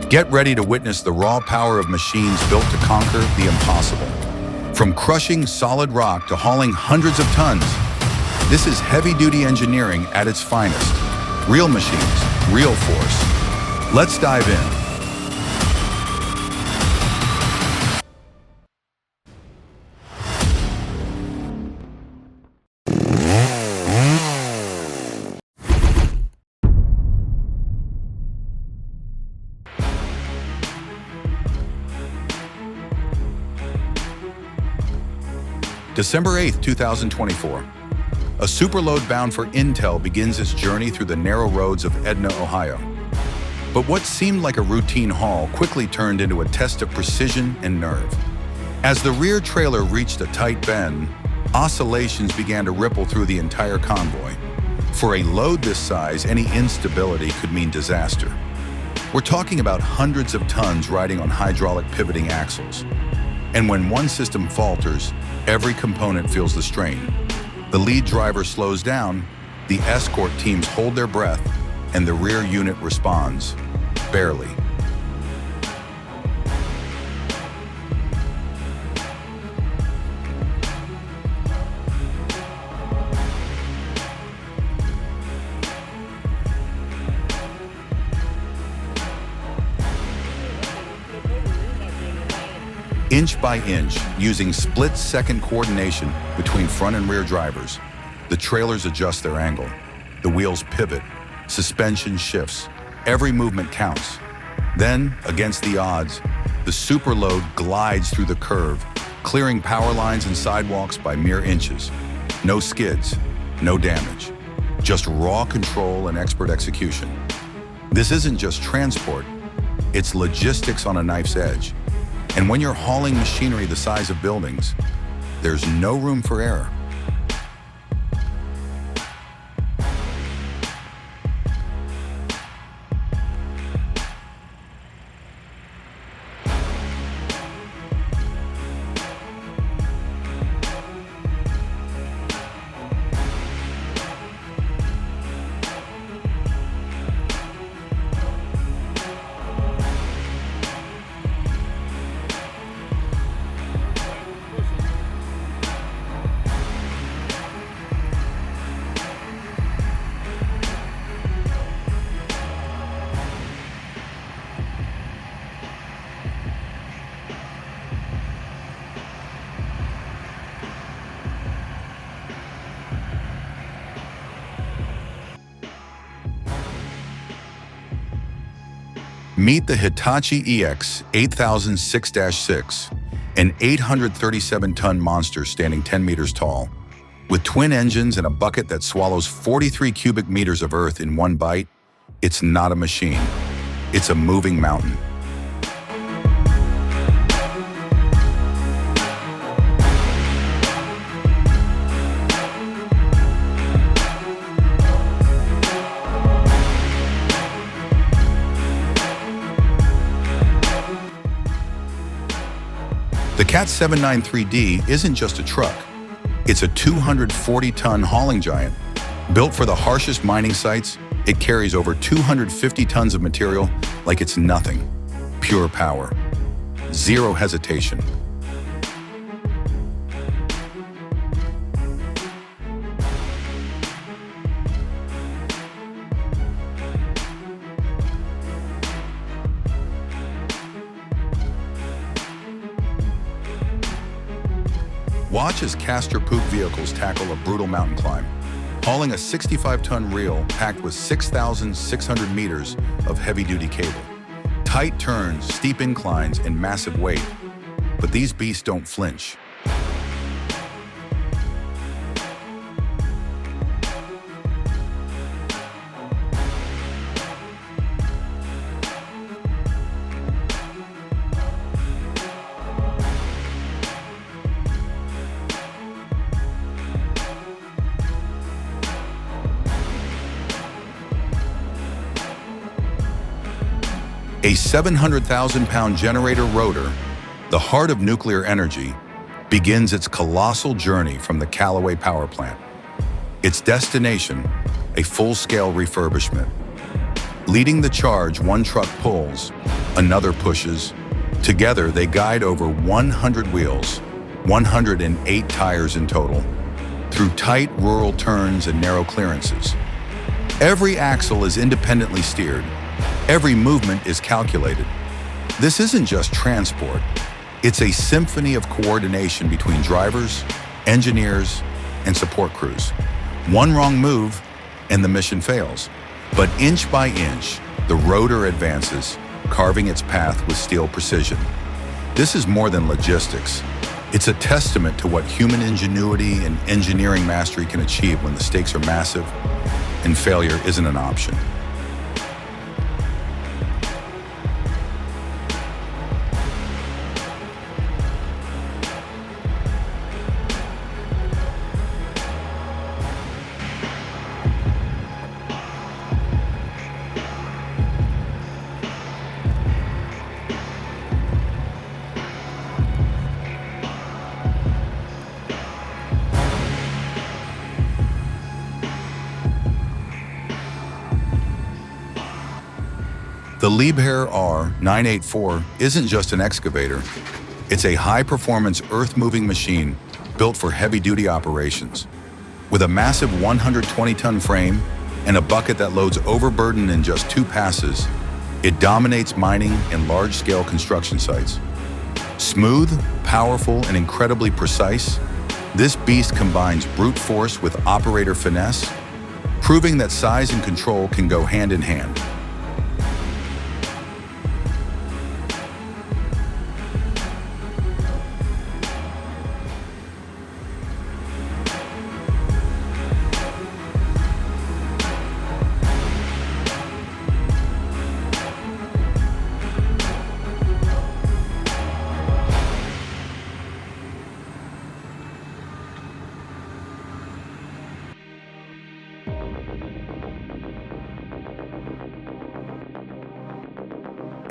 Get ready to witness the raw power of machines built to conquer the impossible. From crushing solid rock to hauling hundreds of tons, this is heavy-duty engineering at its finest. Real machines, real force. Let's dive in. December 8, 2024. A superload bound for Intel begins its journey through the narrow roads of Edna, Ohio. But what seemed like a routine haul quickly turned into a test of precision and nerve. As the rear trailer reached a tight bend, oscillations began to ripple through the entire convoy. For a load this size, any instability could mean disaster. We're talking about hundreds of tons riding on hydraulic pivoting axles. And when one system falters, every component feels the strain. The lead driver slows down, the escort teams hold their breath, and the rear unit responds, barely. Inch by inch, using split-second coordination between front and rear drivers, the trailers adjust their angle. The wheels pivot, suspension shifts, every movement counts. Then, against the odds, the superload glides through the curve, clearing power lines and sidewalks by mere inches. No skids, no damage, just raw control and expert execution. This isn't just transport, it's logistics on a knife's edge. And when you're hauling machinery the size of buildings, there's no room for error. Meet the Hitachi EX 8006-6, an 837-ton monster standing 10 meters tall. With twin engines and a bucket that swallows 43 cubic meters of earth in one bite, it's not a machine. It's a moving mountain. The CAT 793D isn't just a truck. It's a 240-ton hauling giant. Built for the harshest mining sites, it carries over 250 tons of material like it's nothing. Pure power. Zero hesitation. Watch as caster-poop vehicles tackle a brutal mountain climb, hauling a 65-ton reel packed with 6,600 meters of heavy-duty cable. Tight turns, steep inclines, and massive weight. But these beasts don't flinch. A 700,000-pound generator rotor, the heart of nuclear energy, begins its colossal journey from the Callaway power plant. Its destination, a full-scale refurbishment. Leading the charge, one truck pulls, another pushes. Together, they guide over 100 wheels, 108 tires in total, through tight rural turns and narrow clearances. Every axle is independently steered. Every movement is calculated. This isn't just transport. It's a symphony of coordination between drivers, engineers, and support crews. One wrong move, and the mission fails. But inch by inch, the rotor advances, carving its path with steel precision. This is more than logistics. It's a testament to what human ingenuity and engineering mastery can achieve when the stakes are massive and failure isn't an option. The Liebherr R984 isn't just an excavator. It's a high-performance earth-moving machine built for heavy-duty operations. With a massive 120-ton frame and a bucket that loads overburden in just 2 passes, it dominates mining and large-scale construction sites. Smooth, powerful, and incredibly precise, this beast combines brute force with operator finesse, proving that size and control can go hand in hand.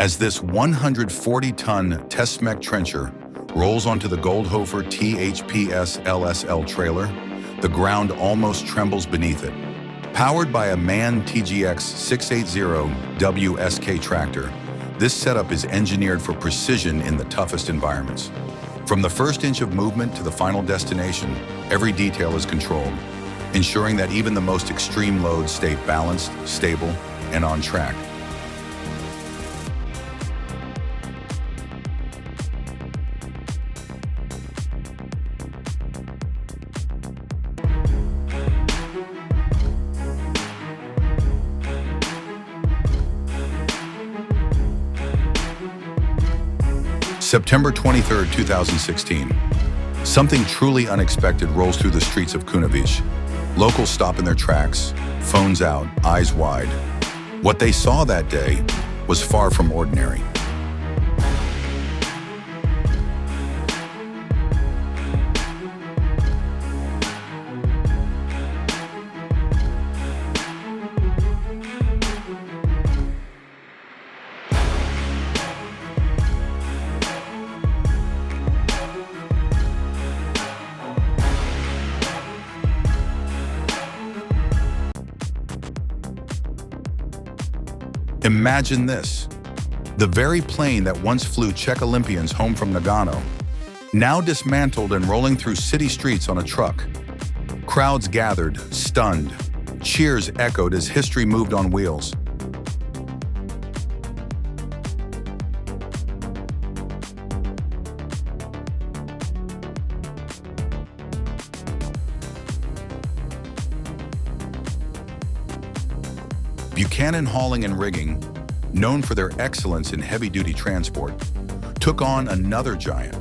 As this 140-ton test-mech trencher rolls onto the Goldhofer THPS LSL trailer, the ground almost trembles beneath it. Powered by a MAN TGX 680 WSK tractor, this setup is engineered for precision in the toughest environments. From the first inch of movement to the final destination, every detail is controlled, ensuring that even the most extreme loads stay balanced, stable, and on track. September 23, 2016. Something truly unexpected rolls through the streets of Kunovice. Locals stop in their tracks, phones out, eyes wide. What they saw that day was far from ordinary. Imagine this. The very plane that once flew Czech Olympians home from Nagano, now dismantled and rolling through city streets on a truck. Crowds gathered, stunned. Cheers echoed as history moved on wheels. Buchanan Hauling and Rigging, known for their excellence in heavy-duty transport, took on another giant.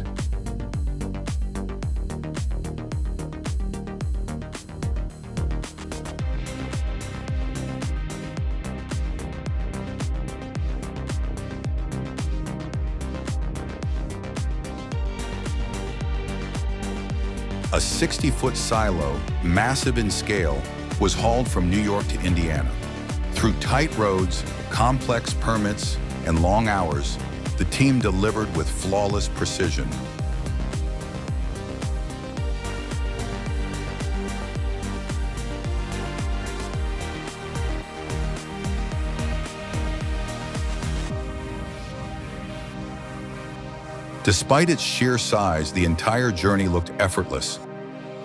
A 60-foot silo, massive in scale, was hauled from New York to Indiana. Through tight roads, complex permits, and long hours, the team delivered with flawless precision. Despite its sheer size, the entire journey looked effortless,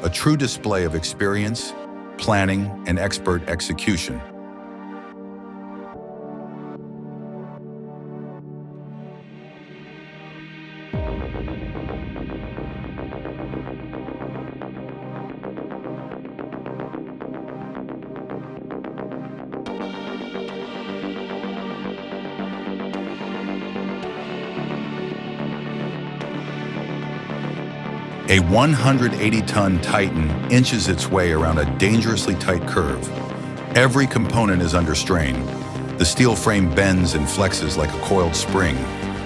a true display of experience, planning, and expert execution. A 180-ton Titan inches its way around a dangerously tight curve. Every component is under strain. The steel frame bends and flexes like a coiled spring,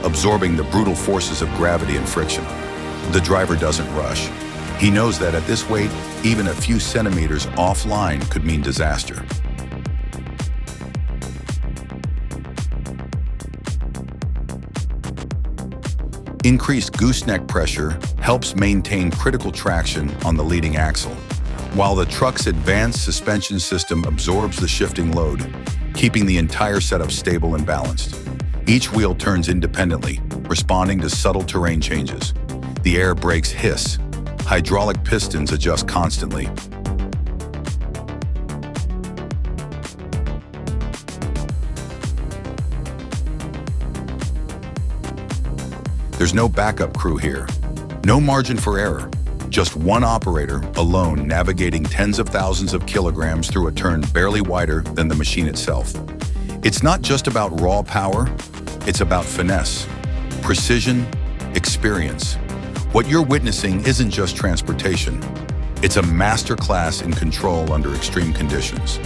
absorbing the brutal forces of gravity and friction. The driver doesn't rush. He knows that at this weight, even a few centimeters offline could mean disaster. Increased gooseneck pressure helps maintain critical traction on the leading axle, while the truck's advanced suspension system absorbs the shifting load, keeping the entire setup stable and balanced. Each wheel turns independently, responding to subtle terrain changes. The air brakes hiss. Hydraulic pistons adjust constantly. There's no backup crew here, no margin for error. Just one operator, alone, navigating tens of thousands of kilograms through a turn barely wider than the machine itself. It's not just about raw power, it's about finesse, precision, experience. What you're witnessing isn't just transportation, it's a masterclass in control under extreme conditions.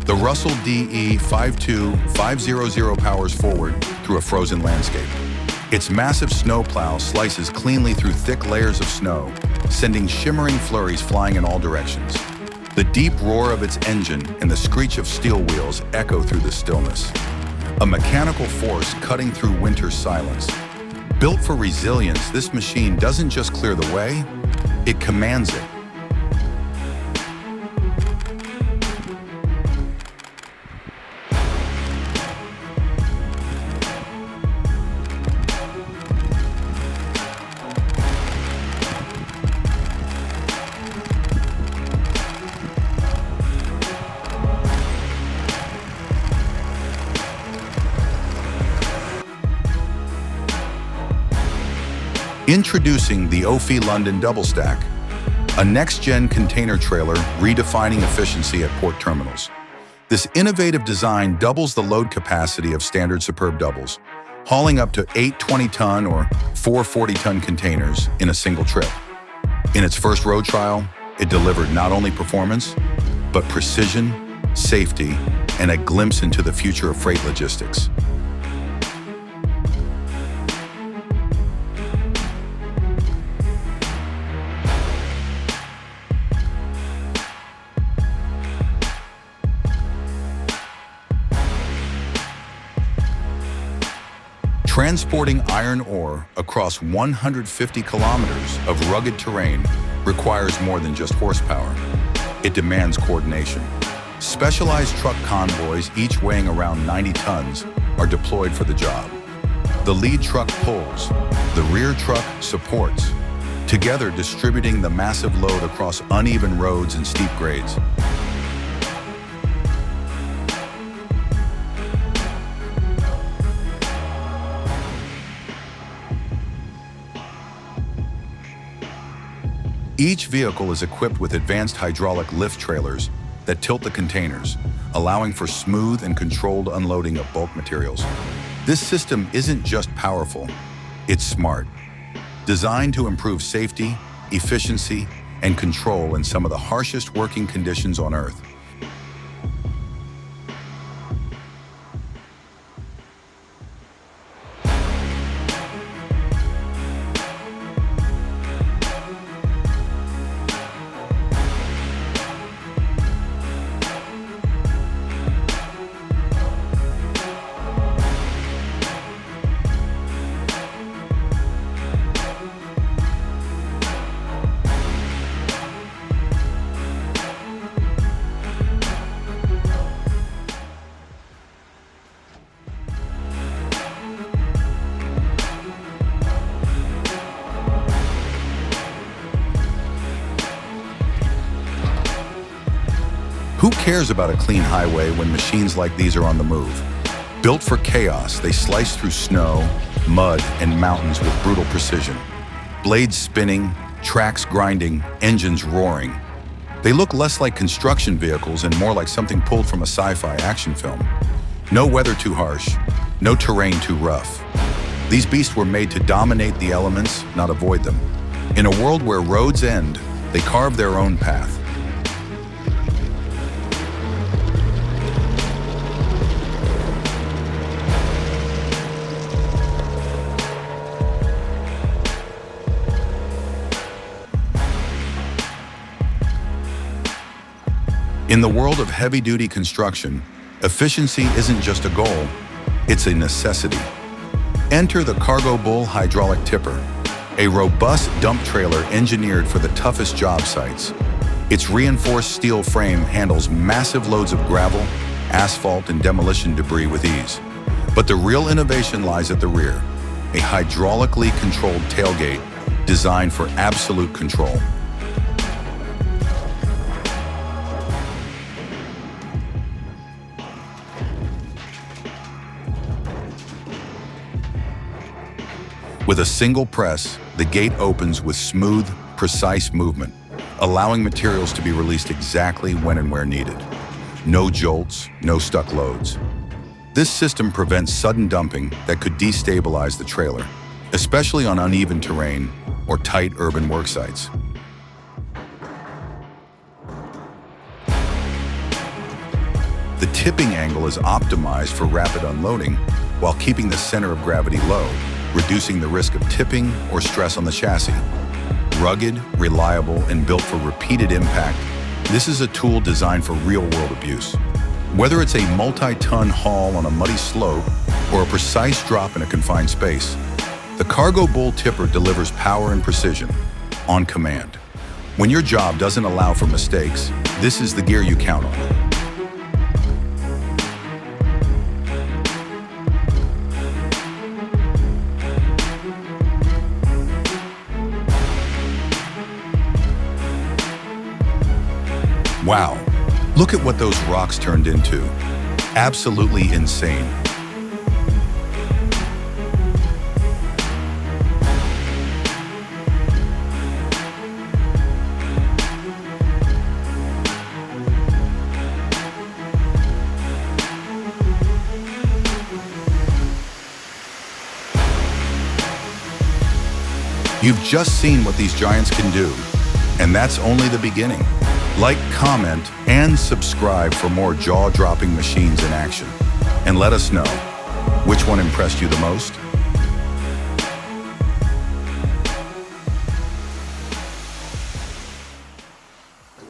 The Russell DE 52500 powers forward through a frozen landscape. Its massive snowplow slices cleanly through thick layers of snow, sending shimmering flurries flying in all directions. The deep roar of its engine and the screech of steel wheels echo through the stillness. A mechanical force cutting through winter's silence. Built for resilience, this machine doesn't just clear the way, it commands it. Introducing the OFI London Double Stack, a next-gen container trailer redefining efficiency at port terminals. This innovative design doubles the load capacity of standard Superb doubles, hauling up to 8 20-ton or 4 40-ton containers in a single trip. In its first road trial, it delivered not only performance, but precision, safety, and a glimpse into the future of freight logistics. Transporting iron ore across 150 kilometers of rugged terrain requires more than just horsepower. It demands coordination. Specialized truck convoys, each weighing around 90 tons, are deployed for the job. The lead truck pulls, the rear truck supports, together distributing the massive load across uneven roads and steep grades. Each vehicle is equipped with advanced hydraulic lift trailers that tilt the containers, allowing for smooth and controlled unloading of bulk materials. This system isn't just powerful, it's smart. Designed to improve safety, efficiency, and control in some of the harshest working conditions on Earth. Who cares about a clean highway when machines like these are on the move? Built for chaos, they slice through snow, mud, and mountains with brutal precision. Blades spinning, tracks grinding, engines roaring. They look less like construction vehicles and more like something pulled from a sci-fi action film. No weather too harsh, no terrain too rough. These beasts were made to dominate the elements, not avoid them. In a world where roads end, they carve their own path. In the world of heavy-duty construction, efficiency isn't just a goal, it's a necessity. Enter the Cargo Bull hydraulic tipper, a robust dump trailer engineered for the toughest job sites. Its reinforced steel frame handles massive loads of gravel, asphalt, and demolition debris with ease. But the real innovation lies at the rear, a hydraulically controlled tailgate designed for absolute control. With a single press, the gate opens with smooth, precise movement, allowing materials to be released exactly when and where needed. No jolts, no stuck loads. This system prevents sudden dumping that could destabilize the trailer, especially on uneven terrain or tight urban work sites. The tipping angle is optimized for rapid unloading while keeping the center of gravity low, reducing the risk of tipping or stress on the chassis. Rugged, reliable, and built for repeated impact, this is a tool designed for real-world abuse. Whether it's a multi-ton haul on a muddy slope or a precise drop in a confined space, the Cargo Bull tipper delivers power and precision on command. When your job doesn't allow for mistakes, this is the gear you count on. Wow, look at what those rocks turned into. Absolutely insane. You've just seen what these giants can do, and that's only the beginning. Like, comment, and subscribe for more jaw-dropping machines in action. And let us know, which one impressed you the most?